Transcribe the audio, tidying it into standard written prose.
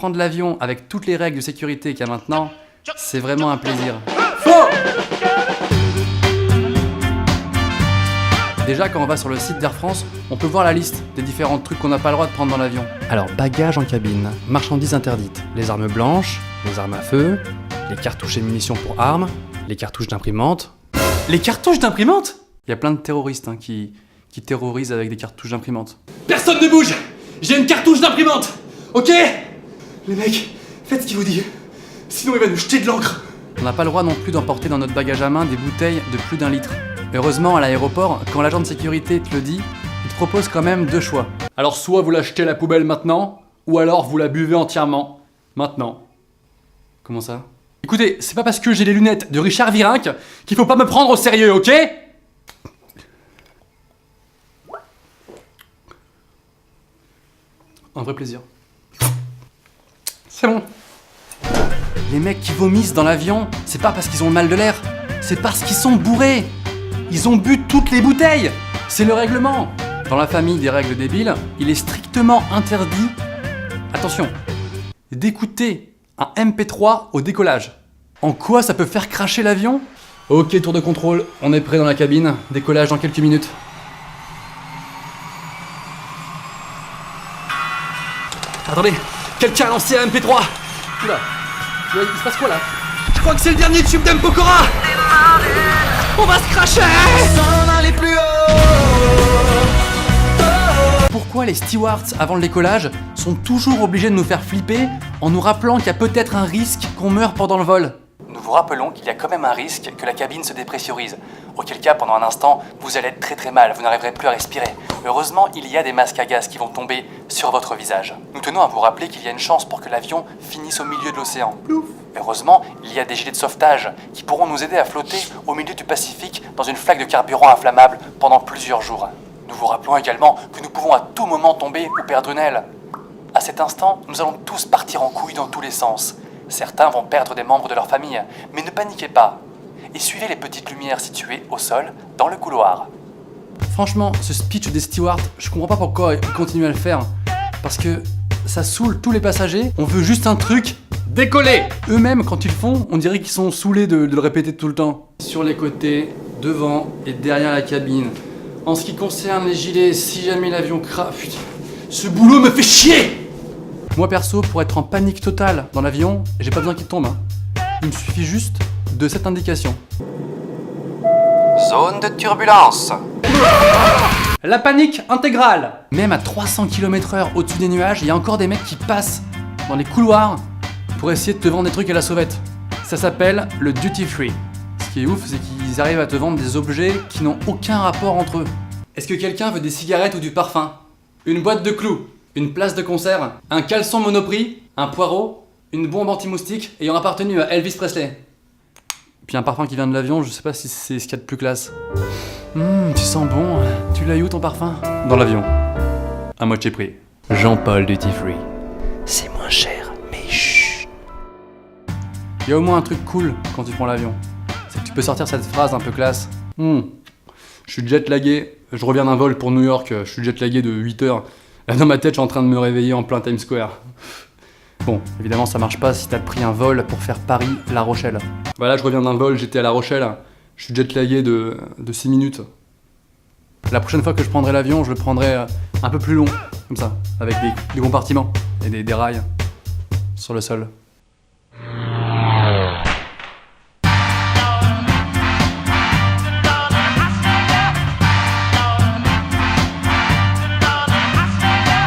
prendre l'avion avec toutes les règles de sécurité qu'il y a maintenant, c'est vraiment un plaisir. Faux! Déjà, quand on va sur le site d'Air France, on peut voir la liste des différents trucs qu'on n'a pas le droit de prendre dans l'avion. Alors, bagages en cabine, marchandises interdites, les armes blanches, les armes à feu, les cartouches et munitions pour armes, les cartouches d'imprimante. Les cartouches d'imprimante? Il y a plein de terroristes qui terrorisent avec des cartouches d'imprimante. Personne ne bouge! J'ai une cartouche d'imprimante! Ok? Les mecs, faites ce qu'il vous dit. Sinon il va nous jeter de l'encre. On n'a pas le droit non plus d'emporter dans notre bagage à main des bouteilles de plus d'1 litre. Heureusement, à l'aéroport, quand l'agent de sécurité te le dit, il te propose quand même 2 choix. Alors soit vous la jetez à la poubelle maintenant, ou alors vous la buvez entièrement. Maintenant. Comment ça? Écoutez, c'est pas parce que j'ai les lunettes de Richard Virenque qu'il faut pas me prendre au sérieux, ok? Un vrai plaisir. C'est bon. Les mecs qui vomissent dans l'avion, c'est pas parce qu'ils ont le mal de l'air, c'est parce qu'ils sont bourrés. Ils ont bu toutes les bouteilles. C'est le règlement. Dans la famille des règles débiles, il est strictement interdit, attention, d'écouter un MP3 au décollage. En quoi ça peut faire cracher l'avion? Ok, tour de contrôle, on est prêt dans la cabine, décollage dans quelques minutes. Attendez, quelqu'un a lancé un MP3. Oula, il se passe quoi là? Je crois que c'est le dernier tube d'Mpokora. On va se cracher. Pourquoi les stewards, avant le décollage, sont toujours obligés de nous faire flipper en nous rappelant qu'il y a peut-être un risque qu'on meure pendant le vol? Nous vous rappelons qu'il y a quand même un risque que la cabine se dépressurise, auquel cas pendant un instant, vous allez être très mal, vous n'arriverez plus à respirer. Heureusement, il y a des masques à gaz qui vont tomber sur votre visage. Nous tenons à vous rappeler qu'il y a une chance pour que l'avion finisse au milieu de l'océan. Heureusement, il y a des gilets de sauvetage qui pourront nous aider à flotter au milieu du Pacifique dans une flaque de carburant inflammable pendant plusieurs jours. Nous vous rappelons également que nous pouvons à tout moment tomber ou perdre une aile. À cet instant, nous allons tous partir en couille dans tous les sens. Certains vont perdre des membres de leur famille, mais ne paniquez pas. Et suivez les petites lumières situées au sol, dans le couloir. Franchement, ce speech des stewards, je comprends pas pourquoi ils continuent à le faire. Parce que ça saoule tous les passagers, on veut juste un truc, décoller. Eux-mêmes, quand ils le font, on dirait qu'ils sont saoulés de le répéter tout le temps. Sur les côtés, devant et derrière la cabine. En ce qui concerne les gilets, si jamais l'avion crame... Putain, ce boulot me fait chier. Moi perso, pour être en panique totale dans l'avion, j'ai pas besoin qu'il tombe. Il me suffit juste de cette indication. Zone de turbulence. La panique intégrale. Même à 300 km/h au-dessus des nuages, il y a encore des mecs qui passent dans les couloirs pour essayer de te vendre des trucs à la sauvette. Ça s'appelle le duty free. Ce qui est ouf, c'est qu'ils arrivent à te vendre des objets qui n'ont aucun rapport entre eux. Est-ce que quelqu'un veut des cigarettes ou du parfum? Une boîte de clous? Une place de concert? Un caleçon Monoprix? Un poireau? Une bombe anti-moustique ayant appartenu à Elvis Presley? Puis un parfum qui vient de l'avion, je sais pas si c'est ce qu'il y a de plus classe. Tu sens bon, tu l'as eu où ton parfum? Dans l'avion. À moitié prix. Jean-Paul Duty Free. C'est moins cher, mais chut. Il y a au moins un truc cool quand tu prends l'avion. C'est que tu peux sortir cette phrase un peu classe. Je suis jet lagué, je reviens d'un vol pour New York, je suis jet lagué de 8 heures. Là dans ma tête, je suis en train de me réveiller en plein Times Square. Bon, évidemment ça marche pas si t'as pris un vol pour faire Paris-La Rochelle. Voilà, je reviens d'un vol, j'étais à La Rochelle, je suis jet lagué de 6 minutes. La prochaine fois que je prendrai l'avion, je le prendrai un peu plus long, comme ça, avec des compartiments et des rails sur le sol.